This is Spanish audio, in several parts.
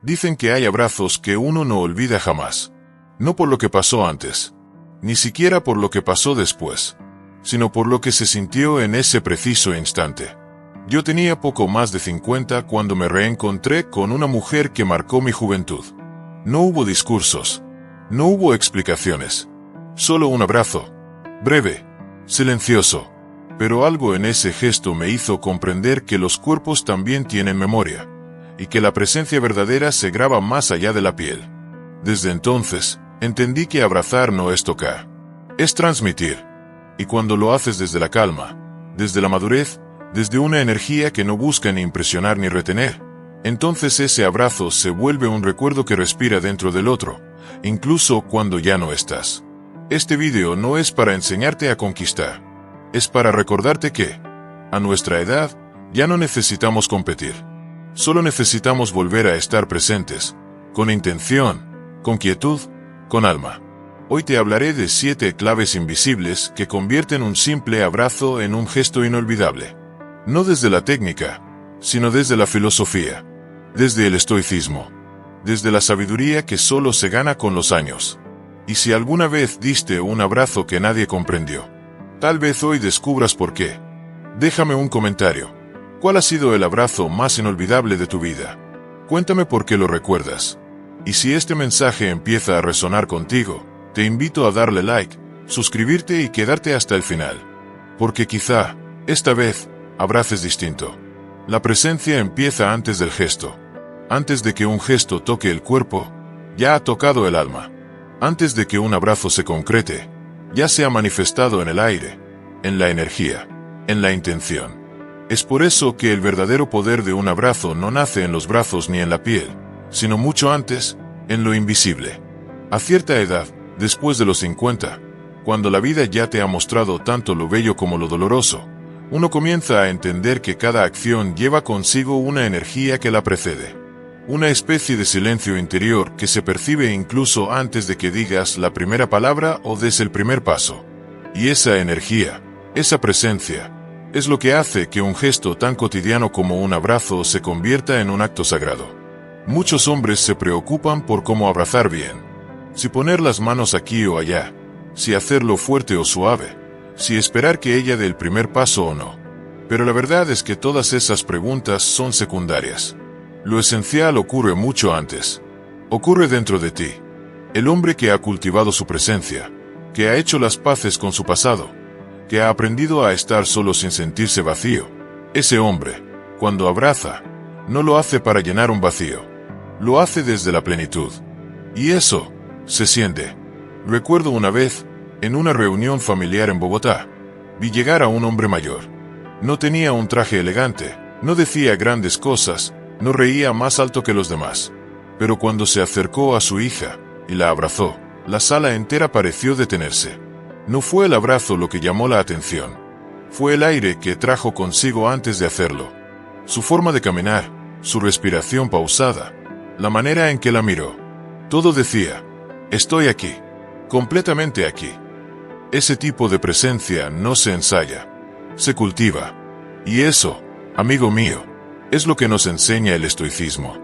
Dicen que hay abrazos que uno no olvida jamás. No por lo que pasó antes, ni siquiera por lo que pasó después, sino por lo que se sintió en ese preciso instante. Yo tenía poco más de 50 cuando me reencontré con una mujer que marcó mi juventud. No hubo discursos, no hubo explicaciones, solo un abrazo, breve, silencioso, pero algo en ese gesto me hizo comprender que los cuerpos también tienen memoria, y que la presencia verdadera se graba más allá de la piel. Desde entonces, entendí que abrazar no es tocar, es transmitir, y cuando lo haces desde la calma, desde la madurez, desde una energía que no busca ni impresionar ni retener, entonces ese abrazo se vuelve un recuerdo que respira dentro del otro, incluso cuando ya no estás. Este vídeo no es para enseñarte a conquistar, es para recordarte que, a nuestra edad, ya no necesitamos competir. Solo necesitamos volver a estar presentes, con intención, con quietud, con alma. Hoy te hablaré de 7 claves invisibles que convierten un simple abrazo en un gesto inolvidable. No desde la técnica, sino desde la filosofía, desde el estoicismo, desde la sabiduría que solo se gana con los años. Y si alguna vez diste un abrazo que nadie comprendió, tal vez hoy descubras por qué. Déjame un comentario. ¿Cuál ha sido el abrazo más inolvidable de tu vida? Cuéntame por qué lo recuerdas. Y si este mensaje empieza a resonar contigo, te invito a darle like, suscribirte y quedarte hasta el final. Porque quizá, esta vez, abraces distinto. La presencia empieza antes del gesto. Antes de que un gesto toque el cuerpo, ya ha tocado el alma. Antes de que un abrazo se concrete, ya se ha manifestado en el aire, en la energía, en la intención. Es por eso que el verdadero poder de un abrazo no nace en los brazos ni en la piel, sino mucho antes, en lo invisible. A cierta edad, después de los 50, cuando la vida ya te ha mostrado tanto lo bello como lo doloroso, uno comienza a entender que cada acción lleva consigo una energía que la precede. Una especie de silencio interior que se percibe incluso antes de que digas la primera palabra o des el primer paso. Y esa energía, esa presencia, es lo que hace que un gesto tan cotidiano como un abrazo se convierta en un acto sagrado. Muchos hombres se preocupan por cómo abrazar bien. Si poner las manos aquí o allá, si hacerlo fuerte o suave, si esperar que ella dé el primer paso o no. Pero la verdad es que todas esas preguntas son secundarias. Lo esencial ocurre mucho antes. Ocurre dentro de ti. El hombre que ha cultivado su presencia, que ha hecho las paces con su pasado, que ha aprendido a estar solo sin sentirse vacío. Ese hombre, cuando abraza, no lo hace para llenar un vacío. Lo hace desde la plenitud. Y eso, se siente. Recuerdo una vez, en una reunión familiar en Bogotá, vi llegar a un hombre mayor. No tenía un traje elegante, no decía grandes cosas, no reía más alto que los demás. Pero cuando se acercó a su hija, y la abrazó, la sala entera pareció detenerse. No fue el abrazo lo que llamó la atención. Fue el aire que trajo consigo antes de hacerlo. Su forma de caminar, su respiración pausada, la manera en que la miró. Todo decía, estoy aquí, completamente aquí. Ese tipo de presencia no se ensaya, se cultiva. Y eso, amigo mío, es lo que nos enseña el estoicismo.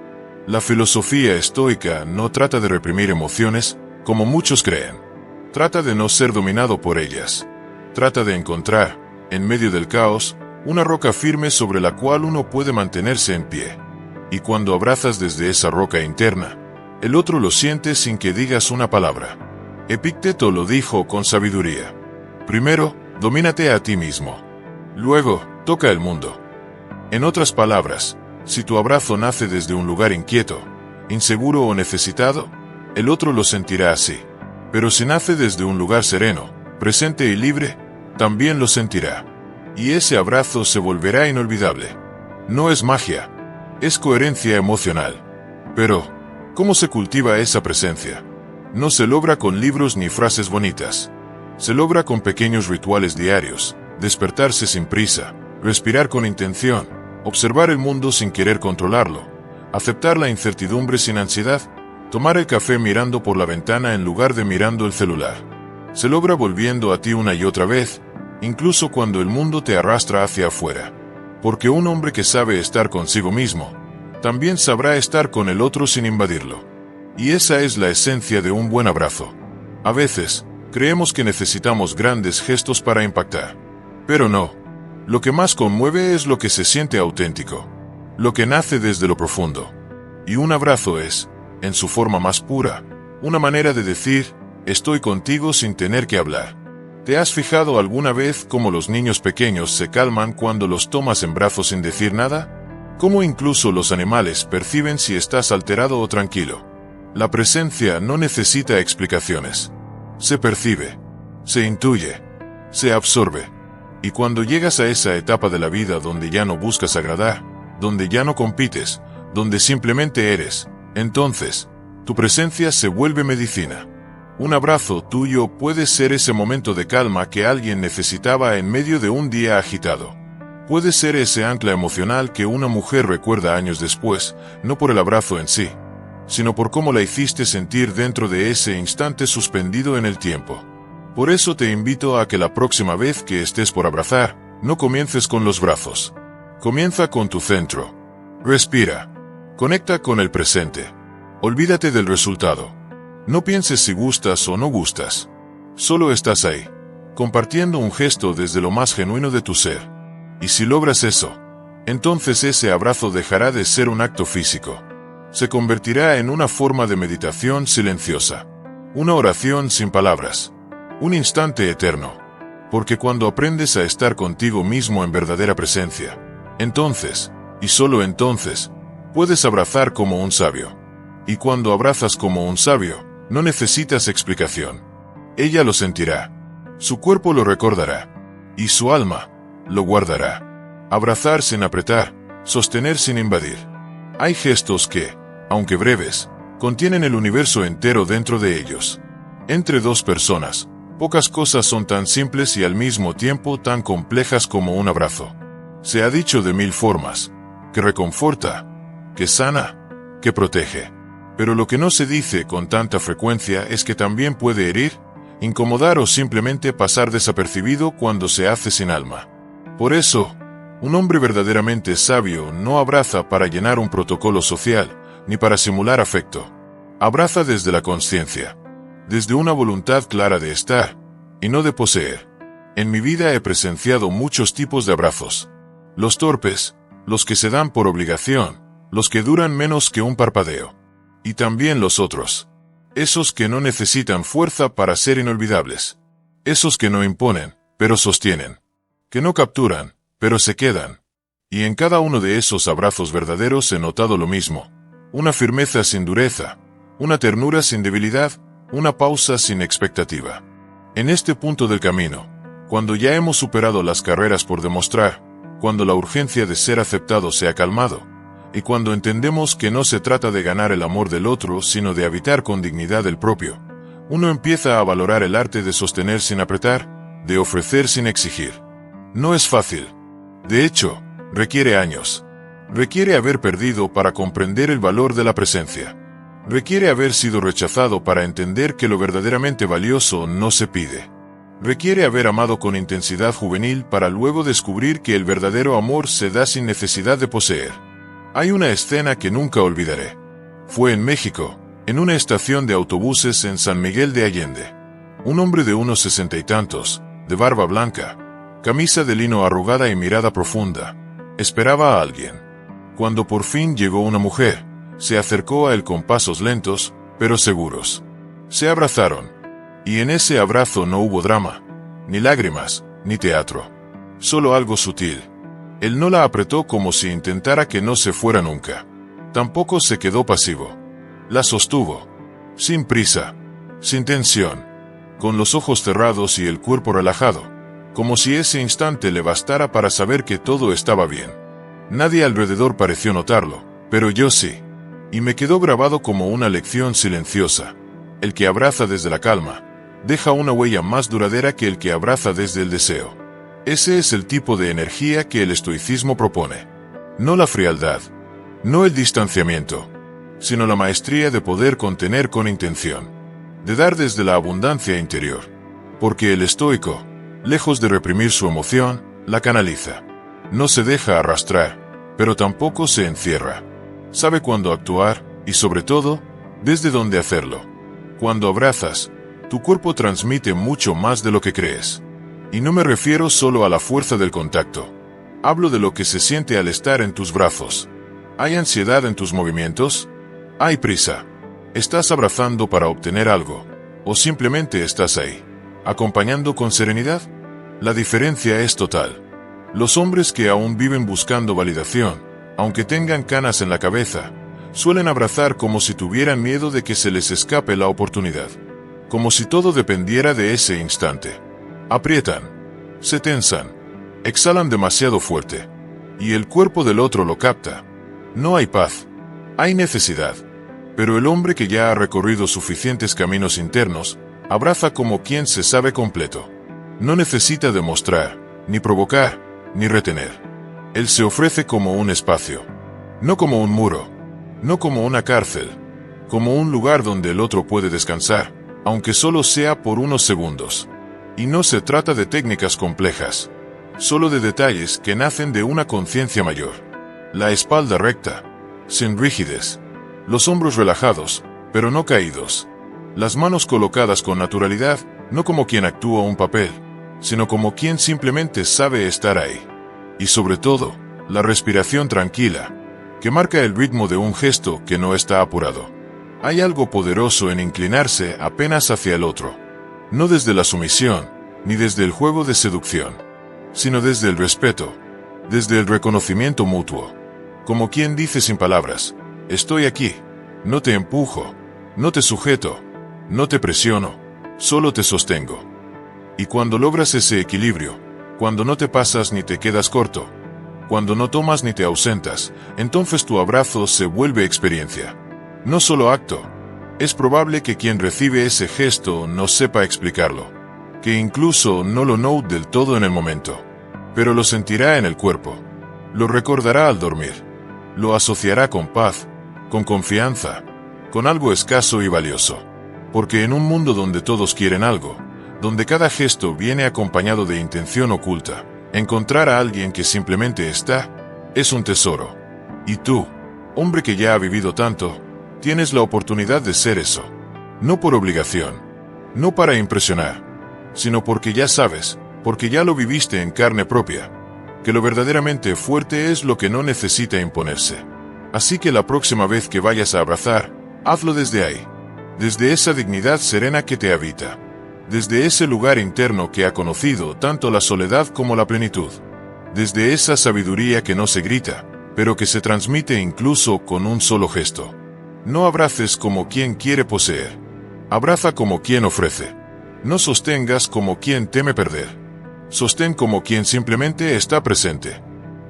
La filosofía estoica no trata de reprimir emociones, como muchos creen. Trata de no ser dominado por ellas. Trata de encontrar, en medio del caos, una roca firme sobre la cual uno puede mantenerse en pie. Y cuando abrazas desde esa roca interna, el otro lo siente sin que digas una palabra. Epicteto lo dijo con sabiduría. Primero, domínate a ti mismo. Luego, toca el mundo. En otras palabras, si tu abrazo nace desde un lugar inquieto, inseguro o necesitado, el otro lo sentirá así. Pero si nace desde un lugar sereno, presente y libre, también lo sentirá. Y ese abrazo se volverá inolvidable. No es magia, es coherencia emocional. Pero, ¿cómo se cultiva esa presencia? No se logra con libros ni frases bonitas. Se logra con pequeños rituales diarios, despertarse sin prisa, respirar con intención, observar el mundo sin querer controlarlo, aceptar la incertidumbre sin ansiedad, tomar el café mirando por la ventana en lugar de mirando el celular. Se logra volviendo a ti una y otra vez, incluso cuando el mundo te arrastra hacia afuera. Porque un hombre que sabe estar consigo mismo, también sabrá estar con el otro sin invadirlo. Y esa es la esencia de un buen abrazo. A veces, creemos que necesitamos grandes gestos para impactar. Pero no. Lo que más conmueve es lo que se siente auténtico. Lo que nace desde lo profundo. Y un abrazo es, en su forma más pura, una manera de decir, estoy contigo sin tener que hablar. ¿Te has fijado alguna vez cómo los niños pequeños se calman cuando los tomas en brazos sin decir nada? ¿Cómo incluso los animales perciben si estás alterado o tranquilo? La presencia no necesita explicaciones. Se percibe, se intuye, se absorbe. Y cuando llegas a esa etapa de la vida donde ya no buscas agradar, donde ya no compites, donde simplemente eres, entonces, tu presencia se vuelve medicina. Un abrazo tuyo puede ser ese momento de calma que alguien necesitaba en medio de un día agitado. Puede ser ese ancla emocional que una mujer recuerda años después, no por el abrazo en sí, sino por cómo la hiciste sentir dentro de ese instante suspendido en el tiempo. Por eso te invito a que la próxima vez que estés por abrazar, no comiences con los brazos. Comienza con tu centro. Respira. Conecta con el presente. Olvídate del resultado. No pienses si gustas o no gustas. Solo estás ahí, compartiendo un gesto desde lo más genuino de tu ser. Y si logras eso, entonces ese abrazo dejará de ser un acto físico. Se convertirá en una forma de meditación silenciosa. Una oración sin palabras. Un instante eterno. Porque cuando aprendes a estar contigo mismo en verdadera presencia, entonces, y solo entonces, puedes abrazar como un sabio. Y cuando abrazas como un sabio, no necesitas explicación. Ella lo sentirá. Su cuerpo lo recordará. Y su alma lo guardará. Abrazar sin apretar, sostener sin invadir. Hay gestos que, aunque breves, contienen el universo entero dentro de ellos. Entre dos personas, pocas cosas son tan simples y al mismo tiempo tan complejas como un abrazo. Se ha dicho de mil formas, que reconforta, que sana, que protege. Pero lo que no se dice con tanta frecuencia es que también puede herir, incomodar o simplemente pasar desapercibido cuando se hace sin alma. Por eso, un hombre verdaderamente sabio no abraza para llenar un protocolo social, ni para simular afecto. Abraza desde la conciencia, desde una voluntad clara de estar, y no de poseer. En mi vida he presenciado muchos tipos de abrazos. Los torpes, los que se dan por obligación, los que duran menos que un parpadeo. Y también los otros. Esos que no necesitan fuerza para ser inolvidables. Esos que no imponen, pero sostienen. Que no capturan, pero se quedan. Y en cada uno de esos abrazos verdaderos he notado lo mismo. Una firmeza sin dureza, una ternura sin debilidad, una pausa sin expectativa. En este punto del camino, cuando ya hemos superado las carreras por demostrar, cuando la urgencia de ser aceptado se ha calmado, y cuando entendemos que no se trata de ganar el amor del otro, sino de habitar con dignidad el propio, uno empieza a valorar el arte de sostener sin apretar, de ofrecer sin exigir. No es fácil. De hecho, requiere años. Requiere haber perdido para comprender el valor de la presencia. Requiere haber sido rechazado para entender que lo verdaderamente valioso no se pide. Requiere haber amado con intensidad juvenil para luego descubrir que el verdadero amor se da sin necesidad de poseer. Hay una escena que nunca olvidaré. Fue en México, en una estación de autobuses en San Miguel de Allende. Un hombre de unos 60 y tantos, de barba blanca, camisa de lino arrugada y mirada profunda, esperaba a alguien. Cuando por fin llegó una mujer, se acercó a él con pasos lentos, pero seguros. Se abrazaron. Y en ese abrazo no hubo drama, ni lágrimas, ni teatro. Solo algo sutil. Él no la apretó como si intentara que no se fuera nunca. Tampoco se quedó pasivo. La sostuvo. Sin prisa. Sin tensión. Con los ojos cerrados y el cuerpo relajado. Como si ese instante le bastara para saber que todo estaba bien. Nadie alrededor pareció notarlo, pero yo sí. Y me quedó grabado como una lección silenciosa. El que abraza desde la calma, deja una huella más duradera que el que abraza desde el deseo. Ese es el tipo de energía que el estoicismo propone. No la frialdad, no el distanciamiento, sino la maestría de poder contener con intención, de dar desde la abundancia interior. Porque el estoico, lejos de reprimir su emoción, la canaliza. No se deja arrastrar, pero tampoco se encierra. Sabe cuándo actuar, y sobre todo, desde dónde hacerlo. Cuando abrazas, tu cuerpo transmite mucho más de lo que crees. Y no me refiero solo a la fuerza del contacto. Hablo de lo que se siente al estar en tus brazos. ¿Hay ansiedad en tus movimientos? ¿Hay prisa? ¿Estás abrazando para obtener algo? ¿O simplemente estás ahí, acompañando con serenidad? La diferencia es total. Los hombres que aún viven buscando validación, aunque tengan canas en la cabeza, suelen abrazar como si tuvieran miedo de que se les escape la oportunidad. Como si todo dependiera de ese instante. Aprietan, se tensan, exhalan demasiado fuerte, y el cuerpo del otro lo capta. No hay paz, hay necesidad. Pero el hombre que ya ha recorrido suficientes caminos internos, abraza como quien se sabe completo. No necesita demostrar, ni provocar, ni retener. Él se ofrece como un espacio, no como un muro, no como una cárcel, como un lugar donde el otro puede descansar, aunque solo sea por unos segundos. Y no se trata de técnicas complejas, solo de detalles que nacen de una conciencia mayor. La espalda recta, sin rigidez, los hombros relajados, pero no caídos, las manos colocadas con naturalidad, no como quien actúa un papel, sino como quien simplemente sabe estar ahí. Y sobre todo, la respiración tranquila, que marca el ritmo de un gesto que no está apurado. Hay algo poderoso en inclinarse apenas hacia el otro, no desde la sumisión, ni desde el juego de seducción, sino desde el respeto, desde el reconocimiento mutuo, como quien dice sin palabras, estoy aquí, no te empujo, no te sujeto, no te presiono, solo te sostengo. Y cuando logras ese equilibrio, cuando no te pasas ni te quedas corto, cuando no tomas ni te ausentas, entonces tu abrazo se vuelve experiencia. No solo acto. Es probable que quien recibe ese gesto no sepa explicarlo, que incluso no lo note del todo en el momento, pero lo sentirá en el cuerpo, lo recordará al dormir, lo asociará con paz, con confianza, con algo escaso y valioso. Porque en un mundo donde todos quieren algo, donde cada gesto viene acompañado de intención oculta, encontrar a alguien que simplemente está, es un tesoro. Y tú, hombre que ya ha vivido tanto, tienes la oportunidad de ser eso. No por obligación, no para impresionar, sino porque ya sabes, porque ya lo viviste en carne propia, que lo verdaderamente fuerte es lo que no necesita imponerse. Así que la próxima vez que vayas a abrazar, hazlo desde ahí, desde esa dignidad serena que te habita, desde ese lugar interno que ha conocido tanto la soledad como la plenitud, desde esa sabiduría que no se grita, pero que se transmite incluso con un solo gesto. No abraces como quien quiere poseer, abraza como quien ofrece. No sostengas como quien teme perder, sostén como quien simplemente está presente.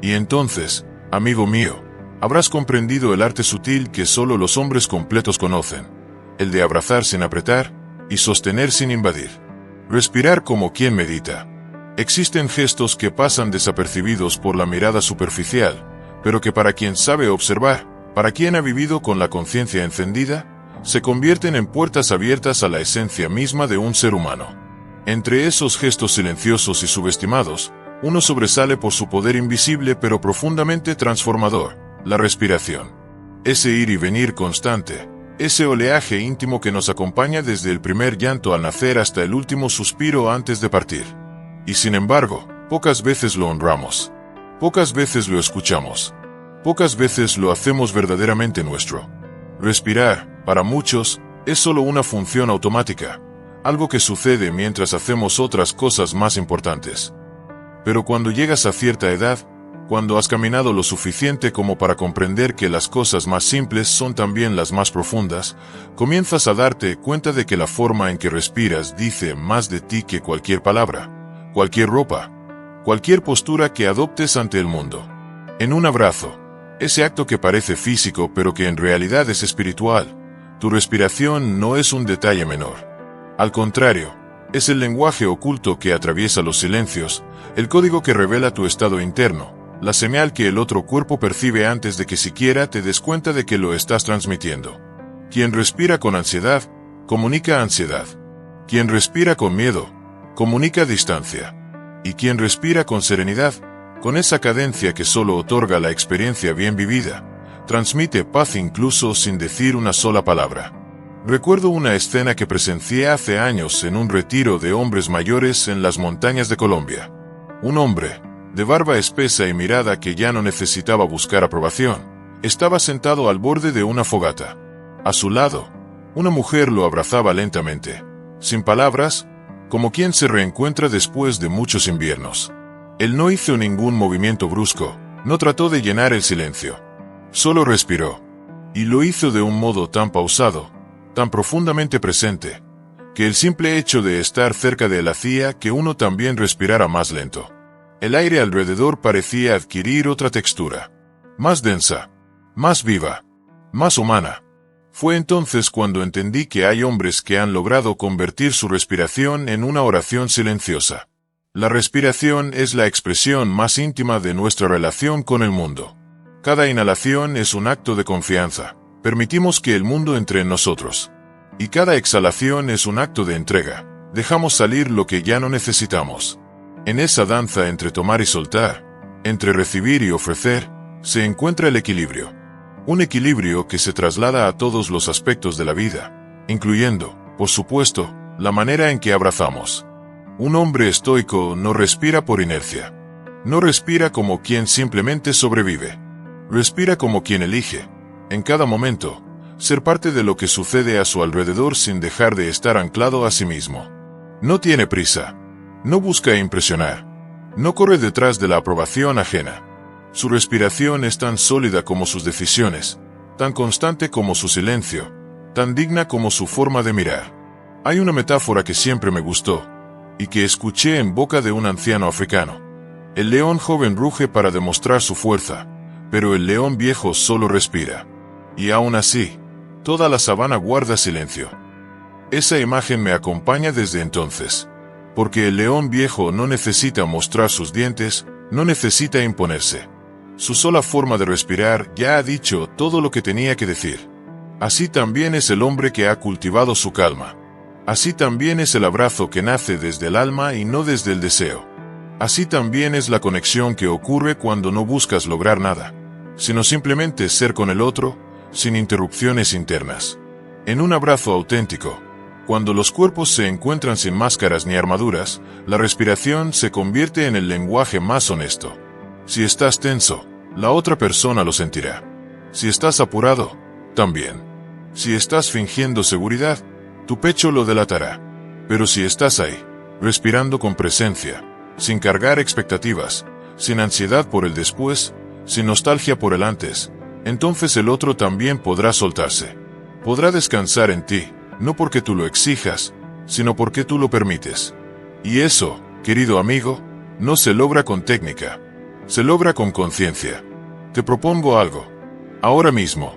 Y entonces, amigo mío, habrás comprendido el arte sutil que solo los hombres completos conocen, el de abrazar sin apretar y sostener sin invadir. Respirar como quien medita. Existen gestos que pasan desapercibidos por la mirada superficial, pero que para quien sabe observar, para quien ha vivido con la conciencia encendida, se convierten en puertas abiertas a la esencia misma de un ser humano. Entre esos gestos silenciosos y subestimados, uno sobresale por su poder invisible pero profundamente transformador, la respiración. Ese ir y venir constante, ese oleaje íntimo que nos acompaña desde el primer llanto al nacer hasta el último suspiro antes de partir. Y sin embargo, pocas veces lo honramos. Pocas veces lo escuchamos. Pocas veces lo hacemos verdaderamente nuestro. Respirar, para muchos, es solo una función automática, algo que sucede mientras hacemos otras cosas más importantes. Pero cuando llegas a cierta edad, cuando has caminado lo suficiente como para comprender que las cosas más simples son también las más profundas, comienzas a darte cuenta de que la forma en que respiras dice más de ti que cualquier palabra, cualquier ropa, cualquier postura que adoptes ante el mundo. En un abrazo, ese acto que parece físico pero que en realidad es espiritual, tu respiración no es un detalle menor. Al contrario, es el lenguaje oculto que atraviesa los silencios, el código que revela tu estado interno, la señal que el otro cuerpo percibe antes de que siquiera te des cuenta de que lo estás transmitiendo. Quien respira con ansiedad, comunica ansiedad. Quien respira con miedo, comunica distancia. Y quien respira con serenidad, con esa cadencia que solo otorga la experiencia bien vivida, Transmite paz incluso sin decir una sola palabra. Recuerdo una escena que presencié hace años en un retiro de hombres mayores en las montañas de Colombia. Un hombre, de barba espesa y mirada que ya no necesitaba buscar aprobación, estaba sentado al borde de una fogata. A su lado, una mujer lo abrazaba lentamente, sin palabras, como quien se reencuentra después de muchos inviernos. Él no hizo ningún movimiento brusco, no trató de llenar el silencio. Solo respiró. Y lo hizo de un modo tan pausado, tan profundamente presente, que el simple hecho de estar cerca de él hacía que uno también respirara más lento. El aire alrededor parecía adquirir otra textura, más densa, más viva, más humana. Fue entonces cuando entendí que hay hombres que han logrado convertir su respiración en una oración silenciosa. La respiración es la expresión más íntima de nuestra relación con el mundo. Cada inhalación es un acto de confianza. Permitimos que el mundo entre en nosotros. Y cada exhalación es un acto de entrega. Dejamos salir lo que ya no necesitamos. En esa danza entre tomar y soltar, entre recibir y ofrecer, se encuentra el equilibrio. Un equilibrio que se traslada a todos los aspectos de la vida, incluyendo, por supuesto, la manera en que abrazamos. Un hombre estoico no respira por inercia. No respira como quien simplemente sobrevive. Respira como quien elige, en cada momento, ser parte de lo que sucede a su alrededor sin dejar de estar anclado a sí mismo. No tiene prisa. No busca impresionar. No corre detrás de la aprobación ajena. Su respiración es tan sólida como sus decisiones, tan constante como su silencio, tan digna como su forma de mirar. Hay una metáfora que siempre me gustó, y que escuché en boca de un anciano africano. El león joven ruge para demostrar su fuerza, pero el león viejo solo respira. Y aún así, toda la sabana guarda silencio. Esa imagen me acompaña desde entonces. Porque el león viejo no necesita mostrar sus dientes, no necesita imponerse. Su sola forma de respirar ya ha dicho todo lo que tenía que decir. Así también es el hombre que ha cultivado su calma. Así también es el abrazo que nace desde el alma y no desde el deseo. Así también es la conexión que ocurre cuando no buscas lograr nada, sino simplemente ser con el otro, sin interrupciones internas. En un abrazo auténtico, cuando los cuerpos se encuentran sin máscaras ni armaduras, la respiración se convierte en el lenguaje más honesto. Si estás tenso, la otra persona lo sentirá. Si estás apurado, también. Si estás fingiendo seguridad, tu pecho lo delatará. Pero si estás ahí, respirando con presencia, sin cargar expectativas, sin ansiedad por el después, sin nostalgia por el antes, entonces el otro también podrá soltarse. Podrá descansar en ti, no porque tú lo exijas, sino porque tú lo permites. Y eso, querido amigo, no se logra con técnica. Se logra con conciencia. Te propongo algo. Ahora mismo.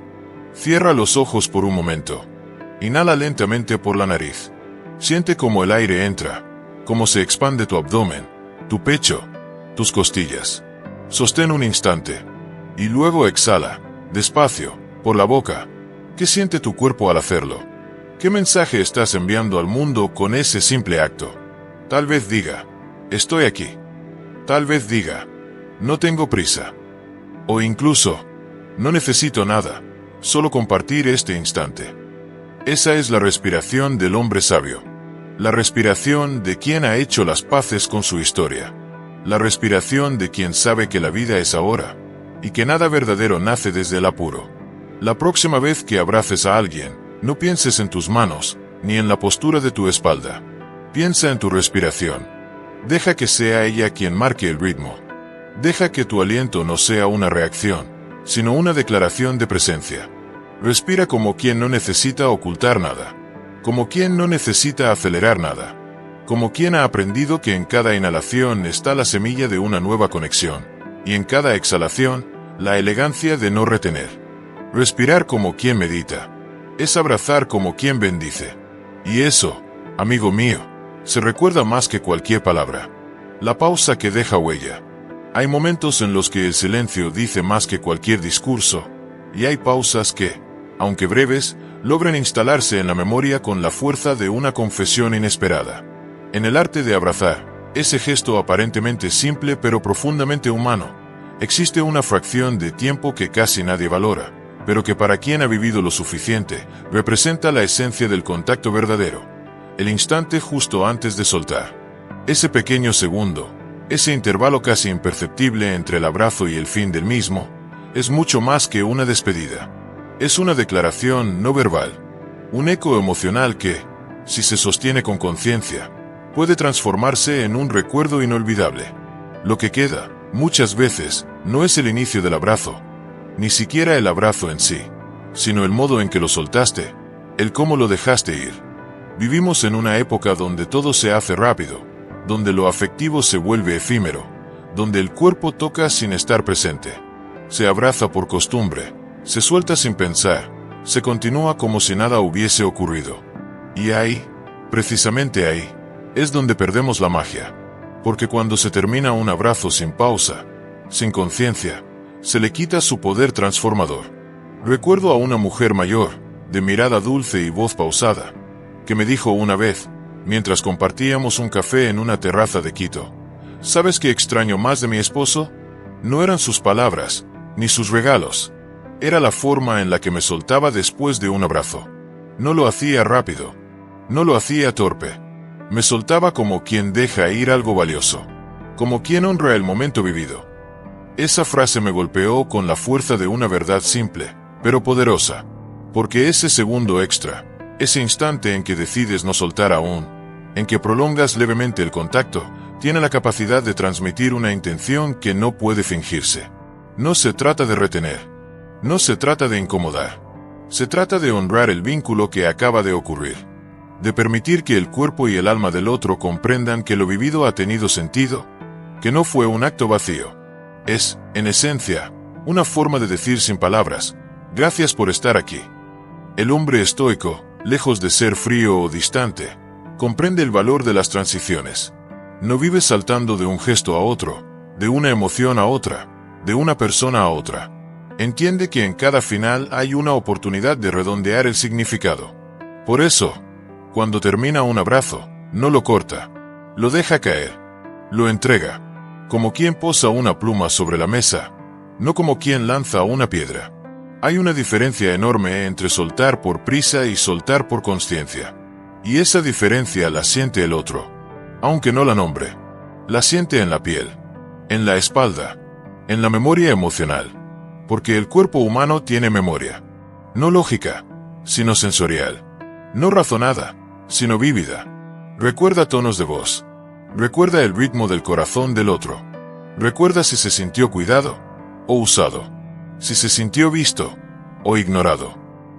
Cierra los ojos por un momento. Inhala lentamente por la nariz. Siente cómo el aire entra, cómo se expande tu abdomen, tu pecho, tus costillas. Sostén un instante. Y luego exhala, despacio, por la boca. ¿Qué siente tu cuerpo al hacerlo? ¿Qué mensaje estás enviando al mundo con ese simple acto? Tal vez diga, estoy aquí. Tal vez diga, no tengo prisa. O incluso, no necesito nada, solo compartir este instante. Esa es la respiración del hombre sabio. La respiración de quien ha hecho las paces con su historia. La respiración de quien sabe que la vida es ahora, y que nada verdadero nace desde el apuro. La próxima vez que abraces a alguien, no pienses en tus manos, ni en la postura de tu espalda. Piensa en tu respiración. Deja que sea ella quien marque el ritmo. Deja que tu aliento no sea una reacción, sino una declaración de presencia. Respira como quien no necesita ocultar nada. Como quien no necesita acelerar nada. Como quien ha aprendido que en cada inhalación está la semilla de una nueva conexión, y en cada exhalación, la elegancia de no retener. Respirar como quien medita. Es abrazar como quien bendice. Y eso, amigo mío, se recuerda más que cualquier palabra. La pausa que deja huella. Hay momentos en los que el silencio dice más que cualquier discurso, y hay pausas que, aunque breves, logran instalarse en la memoria con la fuerza de una confesión inesperada. En el arte de abrazar, ese gesto aparentemente simple pero profundamente humano, existe una fracción de tiempo que casi nadie valora, pero que para quien ha vivido lo suficiente, representa la esencia del contacto verdadero. El instante justo antes de soltar. Ese pequeño segundo, ese intervalo casi imperceptible entre el abrazo y el fin del mismo, es mucho más que una despedida. Es una declaración no verbal, un eco emocional que, si se sostiene con conciencia, puede transformarse en un recuerdo inolvidable. Lo que queda, muchas veces, no es el inicio del abrazo, ni siquiera el abrazo en sí, sino el modo en que lo soltaste, el cómo lo dejaste ir. Vivimos en una época donde todo se hace rápido, donde lo afectivo se vuelve efímero, donde el cuerpo toca sin estar presente. Se abraza por costumbre, se suelta sin pensar, se continúa como si nada hubiese ocurrido. Y ahí, precisamente ahí, es donde perdemos la magia. Porque cuando se termina un abrazo sin pausa, sin conciencia, se le quita su poder transformador. Recuerdo a una mujer mayor, de mirada dulce y voz pausada, que me dijo una vez, mientras compartíamos un café en una terraza de Quito: ¿sabes qué extraño más de mi esposo? No eran sus palabras, ni sus regalos. Era la forma en la que me soltaba después de un abrazo. No lo hacía rápido. No lo hacía torpe. Me soltaba como quien deja ir algo valioso. Como quien honra el momento vivido. Esa frase me golpeó con la fuerza de una verdad simple, pero poderosa. Porque ese segundo extra, ese instante en que decides no soltar aún, en que prolongas levemente el contacto, tiene la capacidad de transmitir una intención que no puede fingirse. No se trata de retener. No se trata de incomodar. Se trata de honrar el vínculo que acaba de ocurrir. De permitir que el cuerpo y el alma del otro comprendan que lo vivido ha tenido sentido, que no fue un acto vacío. Es, en esencia, una forma de decir sin palabras: gracias por estar aquí. El hombre estoico, lejos de ser frío o distante, comprende el valor de las transiciones. No vive saltando de un gesto a otro, de una emoción a otra, de una persona a otra. Entiende que en cada final hay una oportunidad de redondear el significado. Por eso, cuando termina un abrazo, no lo corta, lo deja caer, lo entrega, como quien posa una pluma sobre la mesa, no como quien lanza una piedra. Hay una diferencia enorme entre soltar por prisa y soltar por consciencia. Y esa diferencia la siente el otro, aunque no la nombre. La siente en la piel, en la espalda, en la memoria emocional. Porque el cuerpo humano tiene memoria. No lógica, sino sensorial. No razonada, sino vívida. Recuerda tonos de voz. Recuerda el ritmo del corazón del otro. Recuerda si se sintió cuidado o usado. Si se sintió visto o ignorado.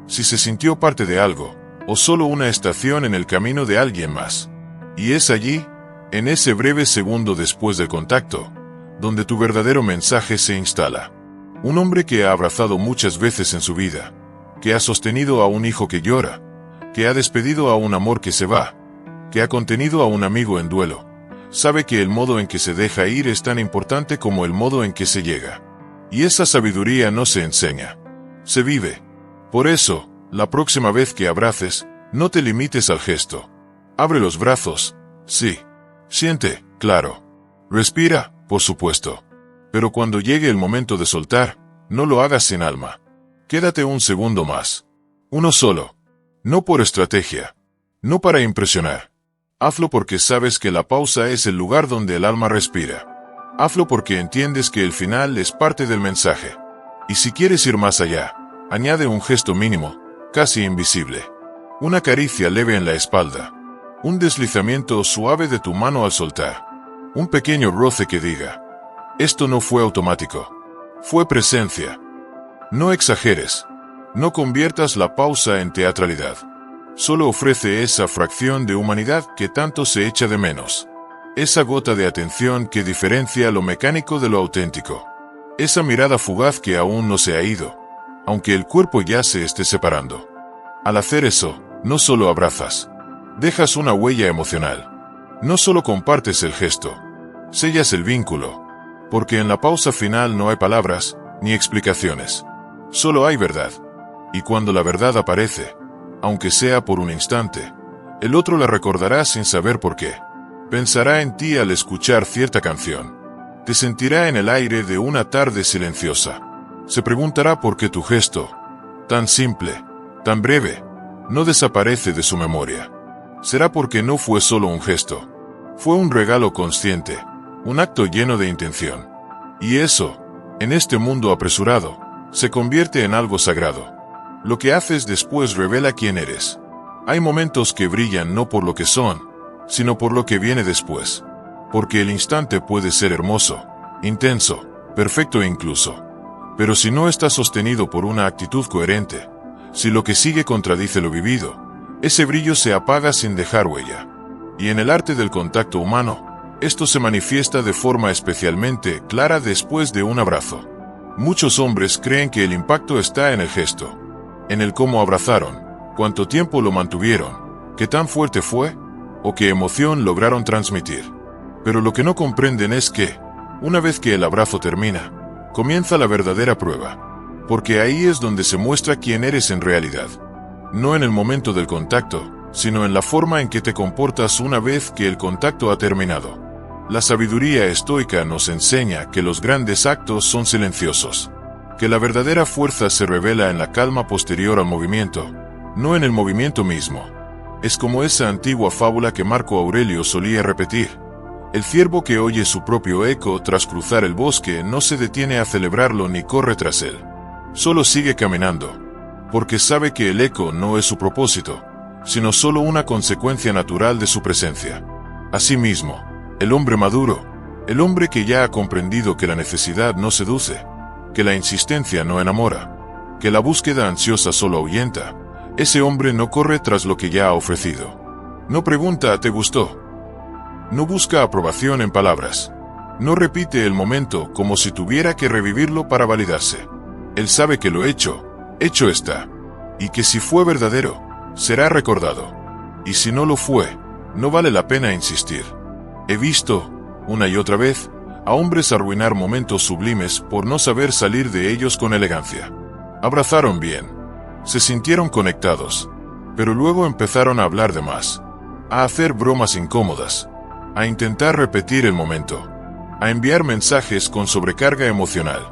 Si se sintió parte de algo o solo una estación en el camino de alguien más. Y es allí, en ese breve segundo después del contacto, donde tu verdadero mensaje se instala. Un hombre que ha abrazado muchas veces en su vida, que ha sostenido a un hijo que llora, que ha despedido a un amor que se va, que ha contenido a un amigo en duelo, sabe que el modo en que se deja ir es tan importante como el modo en que se llega. Y esa sabiduría no se enseña, se vive. Por eso, la próxima vez que abraces, no te limites al gesto. Abre los brazos, sí. Siente, claro. Respira, por supuesto. Pero cuando llegue el momento de soltar, no lo hagas sin alma. Quédate un segundo más. Uno solo. No por estrategia. No para impresionar. Hazlo porque sabes que la pausa es el lugar donde el alma respira. Hazlo porque entiendes que el final es parte del mensaje. Y si quieres ir más allá, añade un gesto mínimo, casi invisible. Una caricia leve en la espalda. Un deslizamiento suave de tu mano al soltar. Un pequeño roce que diga: esto no fue automático. Fue presencia. No exageres. No conviertas la pausa en teatralidad. Solo ofrece esa fracción de humanidad que tanto se echa de menos. Esa gota de atención que diferencia lo mecánico de lo auténtico. Esa mirada fugaz que aún no se ha ido, aunque el cuerpo ya se esté separando. Al hacer eso, no solo abrazas. Dejas una huella emocional. No solo compartes el gesto. Sellas el vínculo. Porque en la pausa final no hay palabras, ni explicaciones. Solo hay verdad. Y cuando la verdad aparece, aunque sea por un instante, el otro la recordará sin saber por qué. Pensará en ti al escuchar cierta canción. Te sentirá en el aire de una tarde silenciosa. Se preguntará por qué tu gesto, tan simple, tan breve, no desaparece de su memoria. Será porque no fue solo un gesto. Fue un regalo consciente, un acto lleno de intención. Y eso, en este mundo apresurado, se convierte en algo sagrado. Lo que haces después revela quién eres. Hay momentos que brillan no por lo que son, sino por lo que viene después. Porque el instante puede ser hermoso, intenso, perfecto incluso. Pero si no está sostenido por una actitud coherente, si lo que sigue contradice lo vivido, ese brillo se apaga sin dejar huella. Y en el arte del contacto humano, esto se manifiesta de forma especialmente clara después de un abrazo. Muchos hombres creen que el impacto está en el gesto, en el cómo abrazaron, cuánto tiempo lo mantuvieron, qué tan fuerte fue, o qué emoción lograron transmitir. Pero lo que no comprenden es que, una vez que el abrazo termina, comienza la verdadera prueba. Porque ahí es donde se muestra quién eres en realidad. No en el momento del contacto, sino en la forma en que te comportas una vez que el contacto ha terminado. La sabiduría estoica nos enseña que los grandes actos son silenciosos, que la verdadera fuerza se revela en la calma posterior al movimiento, no en el movimiento mismo. Es como esa antigua fábula que Marco Aurelio solía repetir. El ciervo que oye su propio eco tras cruzar el bosque no se detiene a celebrarlo ni corre tras él. Solo sigue caminando, porque sabe que el eco no es su propósito, sino solo una consecuencia natural de su presencia. Asimismo, el hombre maduro, el hombre que ya ha comprendido que la necesidad no seduce, que la insistencia no enamora, que la búsqueda ansiosa solo ahuyenta, ese hombre no corre tras lo que ya ha ofrecido. No pregunta ¿te gustó? No busca aprobación en palabras. No repite el momento como si tuviera que revivirlo para validarse. Él sabe que lo hecho está, y que si fue verdadero, será recordado. Y si no lo fue, no vale la pena insistir. He visto, una y otra vez, a hombres arruinar momentos sublimes por no saber salir de ellos con elegancia. Abrazaron bien, se sintieron conectados, pero luego empezaron a hablar de más, a hacer bromas incómodas, a intentar repetir el momento, a enviar mensajes con sobrecarga emocional,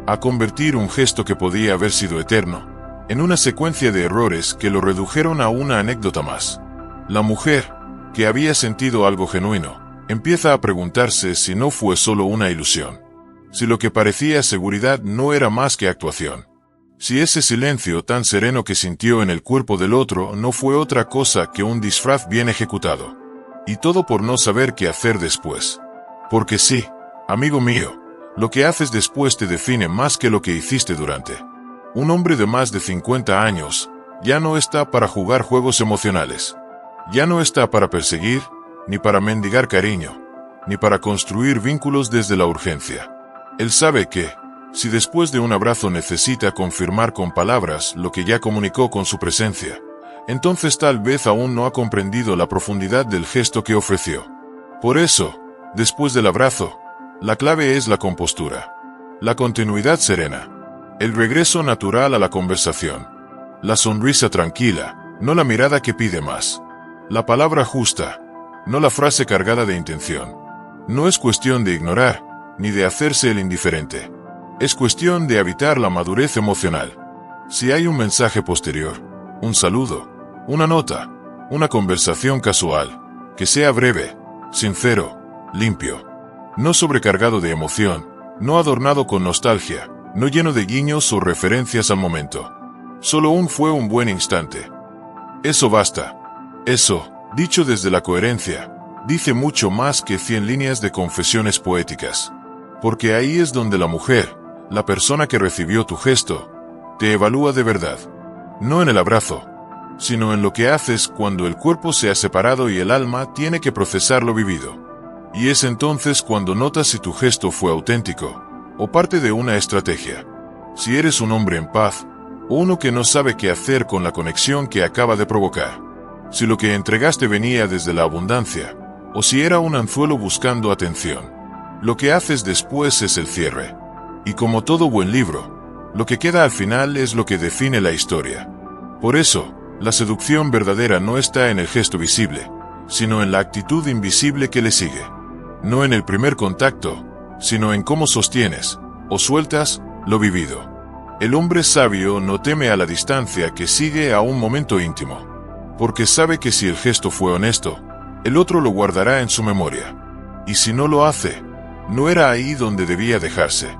a convertir un gesto que podía haber sido eterno en una secuencia de errores que lo redujeron a una anécdota más. La mujer, que había sentido algo genuino, empieza a preguntarse si no fue solo una ilusión, si lo que parecía seguridad no era más que actuación, si ese silencio tan sereno que sintió en el cuerpo del otro no fue otra cosa que un disfraz bien ejecutado. Y todo por no saber qué hacer después. Porque sí, amigo mío, lo que haces después te define más que lo que hiciste durante. Un hombre de más de 50 años ya no está para jugar juegos emocionales. Ya no está para perseguir, ni para mendigar cariño, ni para construir vínculos desde la urgencia. Él sabe que, si después de un abrazo necesita confirmar con palabras lo que ya comunicó con su presencia, entonces tal vez aún no ha comprendido la profundidad del gesto que ofreció. Por eso, después del abrazo, la clave es la compostura, la continuidad serena, el regreso natural a la conversación, la sonrisa tranquila, no la mirada que pide más, la palabra justa, no la frase cargada de intención. No es cuestión de ignorar, ni de hacerse el indiferente. Es cuestión de habitar la madurez emocional. Si hay un mensaje posterior, un saludo, una nota, una conversación casual, que sea breve, sincero, limpio, no sobrecargado de emoción, no adornado con nostalgia, no lleno de guiños o referencias al momento. Solo fue un buen instante. Eso basta. Eso, dicho desde la coherencia, dice mucho más que 100 líneas de confesiones poéticas. Porque ahí es donde la mujer, la persona que recibió tu gesto, te evalúa de verdad. No en el abrazo, sino en lo que haces cuando el cuerpo se ha separado y el alma tiene que procesar lo vivido. Y es entonces cuando notas si tu gesto fue auténtico, o parte de una estrategia. Si eres un hombre en paz, o uno que no sabe qué hacer con la conexión que acaba de provocar. Si lo que entregaste venía desde la abundancia, o si era un anzuelo buscando atención. Lo que haces después es el cierre. Y como todo buen libro, lo que queda al final es lo que define la historia. Por eso, la seducción verdadera no está en el gesto visible, sino en la actitud invisible que le sigue. No en el primer contacto, sino en cómo sostienes, o sueltas, lo vivido. El hombre sabio no teme a la distancia que sigue a un momento íntimo, porque sabe que si el gesto fue honesto, el otro lo guardará en su memoria. Y si no lo hace, no era ahí donde debía dejarse.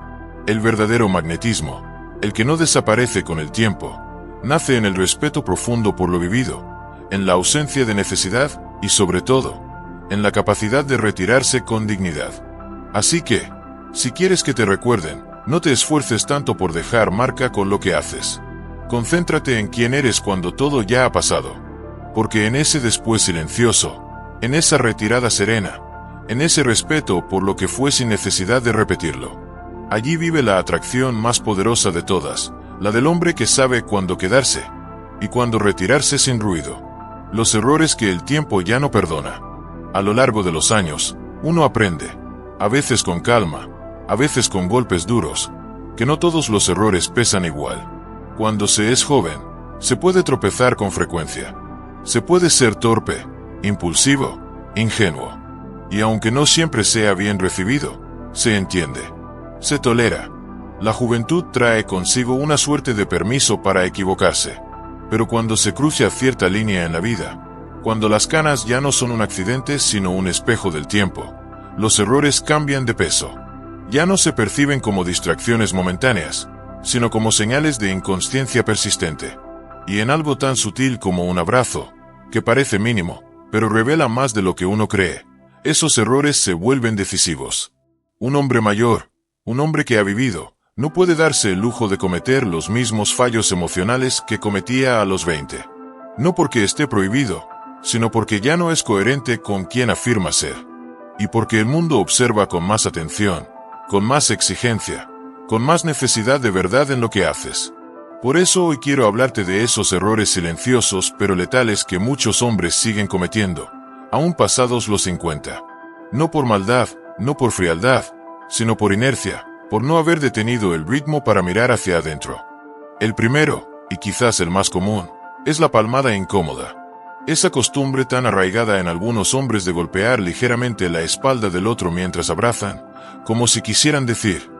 El verdadero magnetismo, el que no desaparece con el tiempo, nace en el respeto profundo por lo vivido, en la ausencia de necesidad y sobre todo, en la capacidad de retirarse con dignidad. Así que, si quieres que te recuerden, no te esfuerces tanto por dejar marca con lo que haces. Concéntrate en quién eres cuando todo ya ha pasado, porque en ese después silencioso, en esa retirada serena, en ese respeto por lo que fue sin necesidad de repetirlo, allí vive la atracción más poderosa de todas, la del hombre que sabe cuándo quedarse y cuándo retirarse sin ruido. Los errores que el tiempo ya no perdona. A lo largo de los años, uno aprende, a veces con calma, a veces con golpes duros, que no todos los errores pesan igual. Cuando se es joven, se puede tropezar con frecuencia. Se puede ser torpe, impulsivo, ingenuo. Y aunque no siempre sea bien recibido, se entiende. Se tolera. La juventud trae consigo una suerte de permiso para equivocarse. Pero cuando se cruza cierta línea en la vida, cuando las canas ya no son un accidente sino un espejo del tiempo, los errores cambian de peso. Ya no se perciben como distracciones momentáneas, sino como señales de inconsciencia persistente. Y en algo tan sutil como un abrazo, que parece mínimo, pero revela más de lo que uno cree, esos errores se vuelven decisivos. Un hombre mayor, un hombre que ha vivido, no puede darse el lujo de cometer los mismos fallos emocionales que cometía a los 20. No porque esté prohibido, sino porque ya no es coherente con quien afirma ser. Y porque el mundo observa con más atención, con más exigencia, con más necesidad de verdad en lo que haces. Por eso hoy quiero hablarte de esos errores silenciosos pero letales que muchos hombres siguen cometiendo, aún pasados los 50. No por maldad, no por frialdad, sino por inercia, por no haber detenido el ritmo para mirar hacia adentro. El primero, y quizás el más común, es la palmada incómoda. Esa costumbre tan arraigada en algunos hombres de golpear ligeramente la espalda del otro mientras abrazan, como si quisieran decir,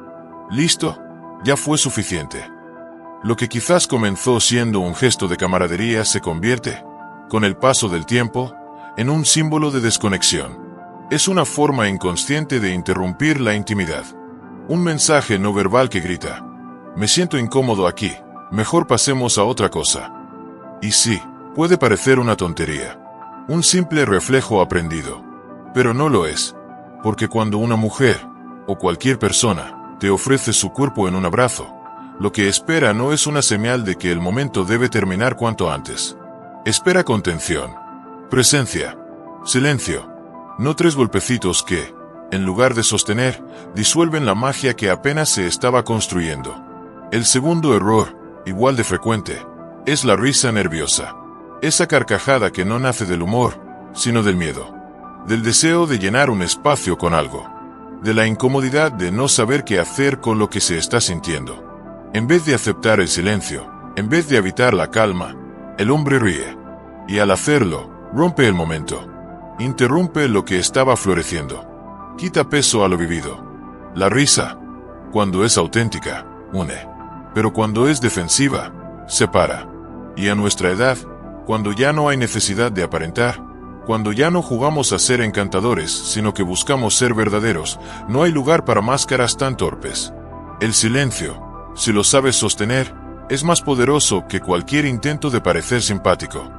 «Listo, ya fue suficiente». Lo que quizás comenzó siendo un gesto de camaradería se convierte, con el paso del tiempo, en un símbolo de desconexión. Es una forma inconsciente de interrumpir la intimidad. Un mensaje no verbal que grita, «Me siento incómodo aquí, mejor pasemos a otra cosa». Y sí, puede parecer una tontería, un simple reflejo aprendido, pero no lo es, porque cuando una mujer, o cualquier persona, te ofrece su cuerpo en un abrazo, lo que espera no es una señal de que el momento debe terminar cuanto antes. Espera contención, presencia, silencio, no 3 golpecitos que, en lugar de sostener, disuelven la magia que apenas se estaba construyendo. El segundo error, igual de frecuente, es la risa nerviosa. Esa carcajada que no nace del humor, sino del miedo. Del deseo de llenar un espacio con algo. De la incomodidad de no saber qué hacer con lo que se está sintiendo. En vez de aceptar el silencio, en vez de evitar la calma, el hombre ríe. Y al hacerlo, rompe el momento. Interrumpe lo que estaba floreciendo. Quita peso a lo vivido. La risa, cuando es auténtica, une. Pero cuando es defensiva, separa. Y a nuestra edad, cuando ya no hay necesidad de aparentar, cuando ya no jugamos a ser encantadores, sino que buscamos ser verdaderos, no hay lugar para máscaras tan torpes. El silencio, si lo sabes sostener, es más poderoso que cualquier intento de parecer simpático.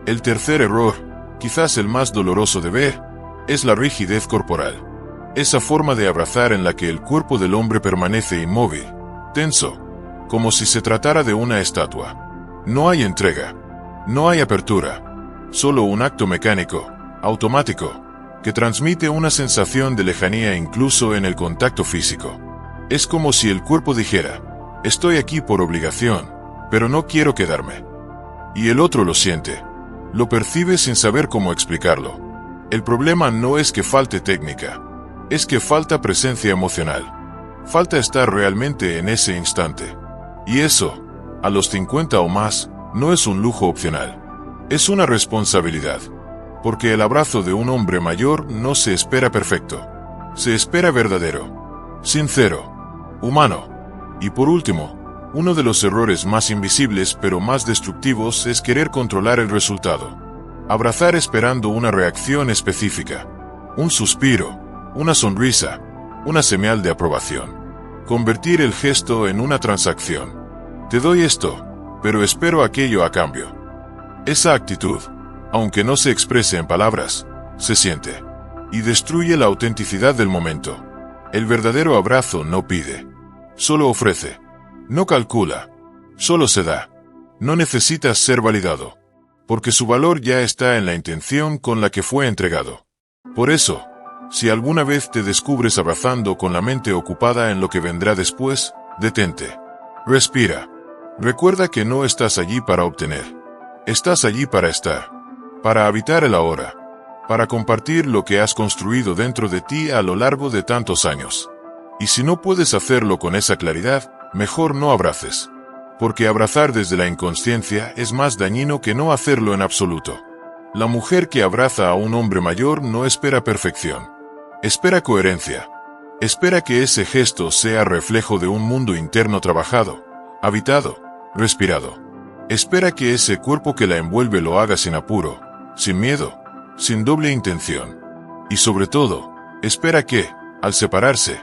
El tercer error, quizás el más doloroso de ver, es la rigidez corporal. Esa forma de abrazar en la que el cuerpo del hombre permanece inmóvil, tenso, como si se tratara de una estatua. No hay entrega. No hay apertura, solo un acto mecánico, automático, que transmite una sensación de lejanía incluso en el contacto físico. Es como si el cuerpo dijera, estoy aquí por obligación, pero no quiero quedarme. Y el otro lo siente, lo percibe sin saber cómo explicarlo. El problema no es que falte técnica, es que falta presencia emocional. Falta estar realmente en ese instante. Y eso, a los 50 o más, no es un lujo opcional. Es una responsabilidad. Porque el abrazo de un hombre mayor no se espera perfecto. Se espera verdadero, sincero, humano. Y por último, Uno de los errores más invisibles pero más destructivos es querer controlar el resultado. Abrazar esperando una reacción específica. Un suspiro, una sonrisa, una señal de aprobación. Convertir el gesto en una transacción. Te doy esto, pero espero aquello a cambio. Esa actitud, aunque no se exprese en palabras, se siente. Y destruye la autenticidad del momento. El verdadero abrazo no pide. Solo ofrece. No calcula. Solo se da. No necesitas ser validado. Porque su valor ya está en la intención con la que fue entregado. Por eso, si alguna vez te descubres abrazando con la mente ocupada en lo que vendrá después, detente. Respira. Recuerda que no estás allí para obtener. Estás allí para estar. Para habitar el ahora. Para compartir lo que has construido dentro de ti a lo largo de tantos años. Y si no puedes hacerlo con esa claridad, mejor no abraces. Porque abrazar desde la inconsciencia es más dañino que no hacerlo en absoluto. La mujer que abraza a un hombre mayor no espera perfección. Espera coherencia. Espera que ese gesto sea reflejo de un mundo interno trabajado, habitado, respirado. Espera que ese cuerpo que la envuelve lo haga sin apuro, sin miedo, sin doble intención. Y sobre todo, espera que, al separarse,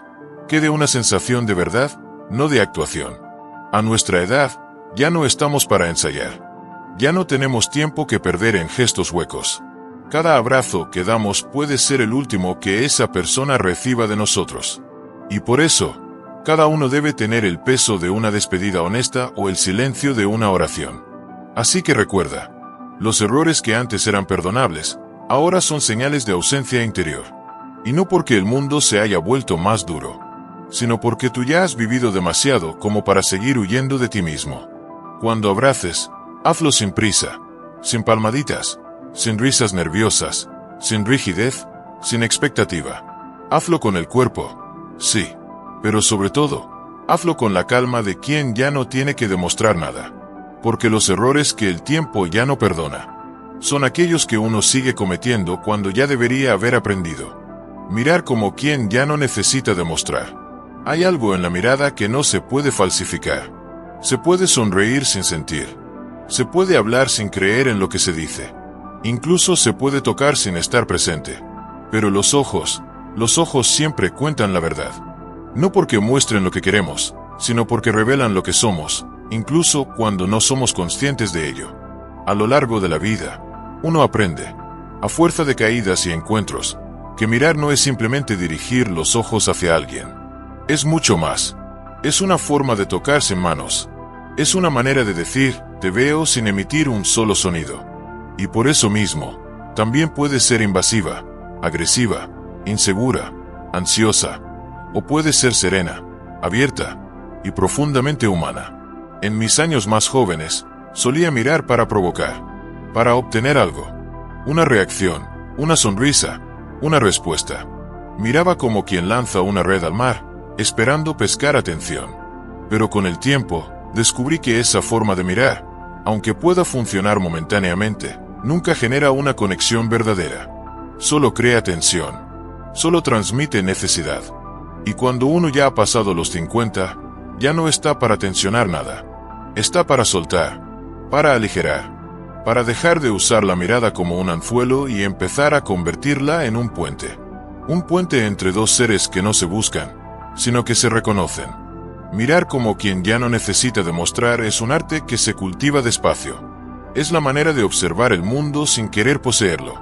quede una sensación de verdad, no de actuación. A nuestra edad, ya no estamos para ensayar. Ya no tenemos tiempo que perder en gestos huecos. Cada abrazo que damos puede ser el último que esa persona reciba de nosotros. Y por eso, cada uno debe tener el peso de una despedida honesta o el silencio de una oración. Así que recuerda, los errores que antes eran perdonables, ahora son señales de ausencia interior. Y no porque el mundo se haya vuelto más duro, sino porque tú ya has vivido demasiado como para seguir huyendo de ti mismo. Cuando abraces, hazlo sin prisa, sin palmaditas, sin risas nerviosas, sin rigidez, sin expectativa. Hazlo con el cuerpo, sí, pero sobre todo, hazlo con la calma de quien ya no tiene que demostrar nada. Porque los errores que el tiempo ya no perdona, son aquellos que uno sigue cometiendo cuando ya debería haber aprendido. Mirar como quien ya no necesita demostrar. Hay algo en la mirada que no se puede falsificar. Se puede sonreír sin sentir. Se puede hablar sin creer en lo que se dice. Incluso se puede tocar sin estar presente. Pero los ojos siempre cuentan la verdad. No porque muestren lo que queremos, sino porque revelan lo que somos, incluso cuando no somos conscientes de ello. A lo largo de la vida, uno aprende, a fuerza de caídas y encuentros, que mirar no es simplemente dirigir los ojos hacia alguien. Es mucho más. Es una forma de tocarse en manos. Es una manera de decir, te veo sin emitir un solo sonido. Y por eso mismo, también puede ser invasiva, agresiva, insegura, ansiosa, o puede ser serena, abierta y profundamente humana. En mis años más jóvenes, solía mirar para provocar, para obtener algo. Una reacción, una sonrisa, una respuesta. Miraba como quien lanza una red al mar, esperando pescar atención. Pero con el tiempo, descubrí que esa forma de mirar, aunque pueda funcionar momentáneamente, nunca genera una conexión verdadera. Solo crea tensión. Solo transmite necesidad. Y cuando uno ya ha pasado los 50, ya no está para tensionar nada. Está para soltar, para aligerar, para dejar de usar la mirada como un anzuelo y empezar a convertirla en un puente. Un puente entre dos seres que no se buscan, sino que se reconocen. Mirar como quien ya no necesita demostrar es un arte que se cultiva despacio. Es la manera de observar el mundo sin querer poseerlo.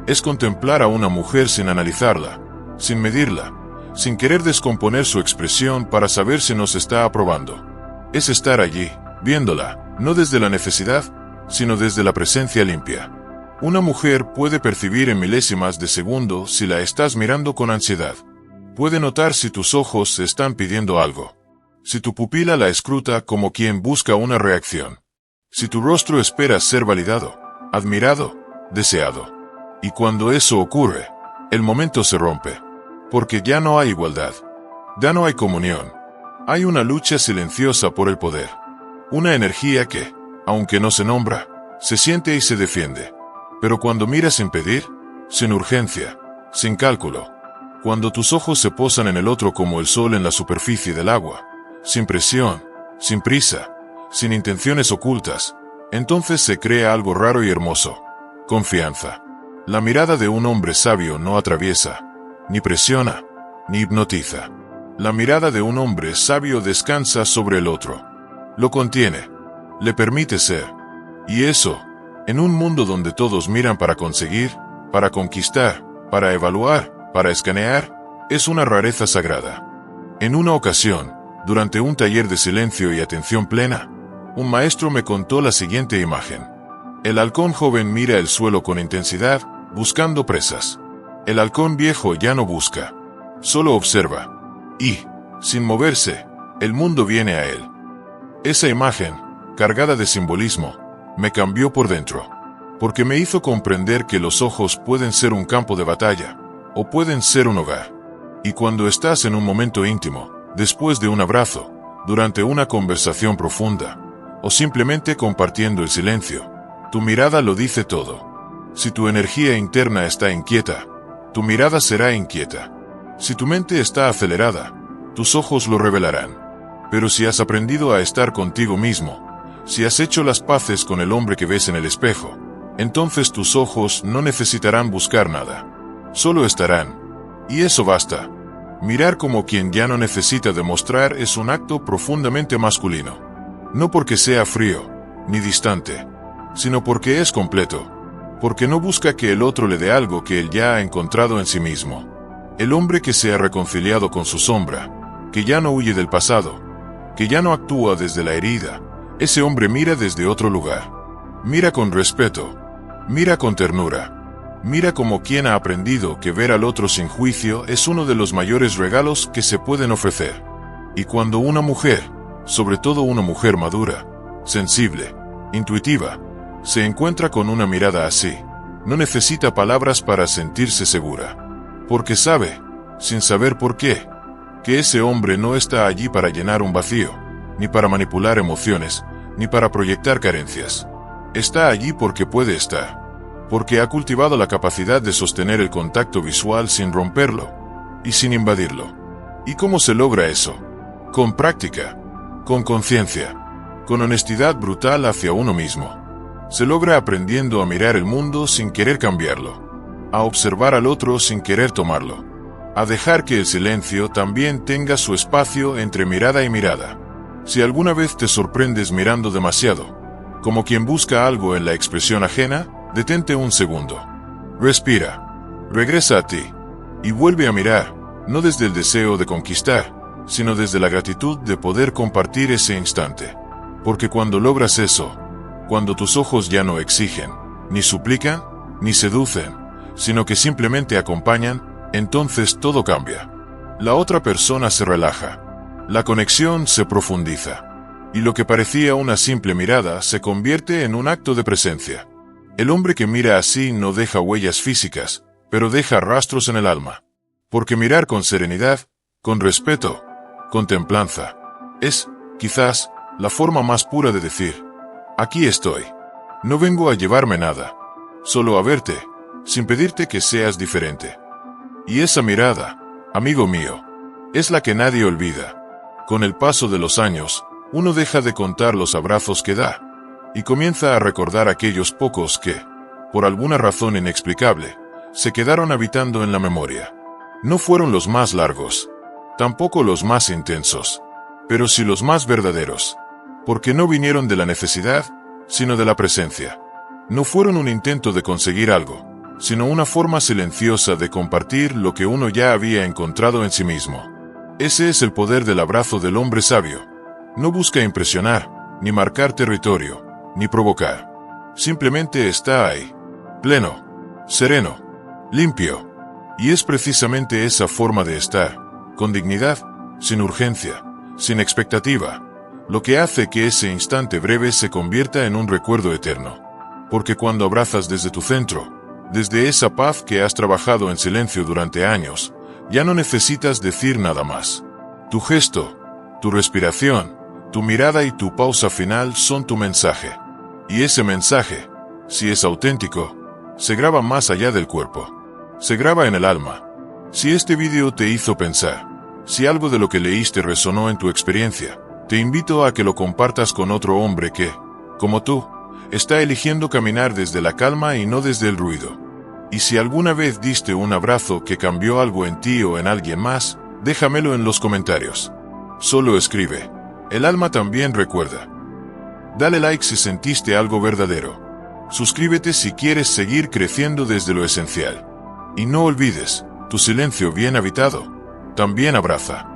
Es contemplar a una mujer sin analizarla, sin medirla, sin querer descomponer su expresión para saber si nos está aprobando. Es estar allí, viéndola, no desde la necesidad, sino desde la presencia limpia. Una mujer puede percibir en milésimas de segundo si la estás mirando con ansiedad. Puede notar si tus ojos están pidiendo algo. Si tu pupila la escruta como quien busca una reacción. Si tu rostro espera ser validado, admirado, deseado. Y cuando eso ocurre, el momento se rompe. Porque ya no hay igualdad. Ya no hay comunión. Hay una lucha silenciosa por el poder. Una energía que, aunque no se nombra, se siente y se defiende. Pero cuando miras sin pedir, sin urgencia, sin cálculo, cuando tus ojos se posan en el otro como el sol en la superficie del agua, sin presión, sin prisa, sin intenciones ocultas, entonces se crea algo raro y hermoso. Confianza. La mirada de un hombre sabio no atraviesa, ni presiona, ni hipnotiza. La mirada de un hombre sabio descansa sobre el otro. Lo contiene. Le permite ser. Y eso, en un mundo donde todos miran para conseguir, para conquistar, para evaluar, para escanear, es una rareza sagrada. En una ocasión, durante un taller de silencio y atención plena, un maestro me contó la siguiente imagen. El halcón joven mira el suelo con intensidad, buscando presas. El halcón viejo ya no busca, solo observa. Y, sin moverse, el mundo viene a él. Esa imagen, cargada de simbolismo, me cambió por dentro, porque me hizo comprender que los ojos pueden ser un campo de batalla, o pueden ser un hogar. Y cuando estás en un momento íntimo, después de un abrazo, durante una conversación profunda, o simplemente compartiendo el silencio, tu mirada lo dice todo. Si tu energía interna está inquieta, tu mirada será inquieta. Si tu mente está acelerada, tus ojos lo revelarán. Pero si has aprendido a estar contigo mismo, si has hecho las paces con el hombre que ves en el espejo, entonces tus ojos no necesitarán buscar nada. Solo estarán. Y eso basta. Mirar como quien ya no necesita demostrar es un acto profundamente masculino. No porque sea frío, ni distante, sino porque es completo. Porque no busca que el otro le dé algo que él ya ha encontrado en sí mismo. El hombre que se ha reconciliado con su sombra, que ya no huye del pasado, que ya no actúa desde la herida, ese hombre mira desde otro lugar. Mira con respeto, mira con ternura, mira como quien ha aprendido que ver al otro sin juicio es uno de los mayores regalos que se pueden ofrecer. Y cuando una mujer, sobre todo una mujer madura, sensible, intuitiva, se encuentra con una mirada así, no necesita palabras para sentirse segura. Porque sabe, sin saber por qué, que ese hombre no está allí para llenar un vacío, ni para manipular emociones, ni para proyectar carencias. Está allí porque puede estar, porque ha cultivado la capacidad de sostener el contacto visual sin romperlo, y sin invadirlo. ¿Y cómo se logra eso? Con práctica, con conciencia, con honestidad brutal hacia uno mismo. Se logra aprendiendo a mirar el mundo sin querer cambiarlo, a observar al otro sin querer tomarlo, a dejar que el silencio también tenga su espacio entre mirada y mirada. Si alguna vez te sorprendes mirando demasiado, como quien busca algo en la expresión ajena, detente un segundo. Respira, regresa a ti, y vuelve a mirar, no desde el deseo de conquistar, sino desde la gratitud de poder compartir ese instante. Porque cuando logras eso, cuando tus ojos ya no exigen, ni suplican, ni seducen, sino que simplemente acompañan, entonces todo cambia. La otra persona se relaja. La conexión se profundiza. Y lo que parecía una simple mirada se convierte en un acto de presencia. El hombre que mira así no deja huellas físicas, pero deja rastros en el alma. Porque mirar con serenidad, con respeto, con templanza, es, quizás, la forma más pura de decir: aquí estoy. No vengo a llevarme nada, solo a verte, sin pedirte que seas diferente. Y esa mirada, amigo mío, es la que nadie olvida. Con el paso de los años, uno deja de contar los abrazos que da, y comienza a recordar aquellos pocos que, por alguna razón inexplicable, se quedaron habitando en la memoria. No fueron los más largos, tampoco los más intensos, pero sí los más verdaderos, porque no vinieron de la necesidad, sino de la presencia. No fueron un intento de conseguir algo, sino una forma silenciosa de compartir lo que uno ya había encontrado en sí mismo. Ese es el poder del abrazo del hombre sabio. No busca impresionar, ni marcar territorio, ni provocar. Simplemente está ahí, pleno, sereno, limpio. Y es precisamente esa forma de estar, con dignidad, sin urgencia, sin expectativa, lo que hace que ese instante breve se convierta en un recuerdo eterno. Porque cuando abrazas desde tu centro, desde esa paz que has trabajado en silencio durante años, ya no necesitas decir nada más. Tu gesto, tu respiración, tu mirada y tu pausa final son tu mensaje. Y ese mensaje, si es auténtico, se graba más allá del cuerpo. Se graba en el alma. Si este vídeo te hizo pensar, si algo de lo que leíste resonó en tu experiencia, Te invito a que lo compartas con otro hombre que, como tú, está eligiendo caminar desde la calma y no desde el ruido. Y si alguna vez diste un abrazo que cambió algo en ti o en alguien más, déjamelo en los comentarios. Solo escribe. El alma también recuerda. Dale like si sentiste algo verdadero. Suscríbete si quieres seguir creciendo desde lo esencial. Y no olvides, tu silencio bien habitado también abraza.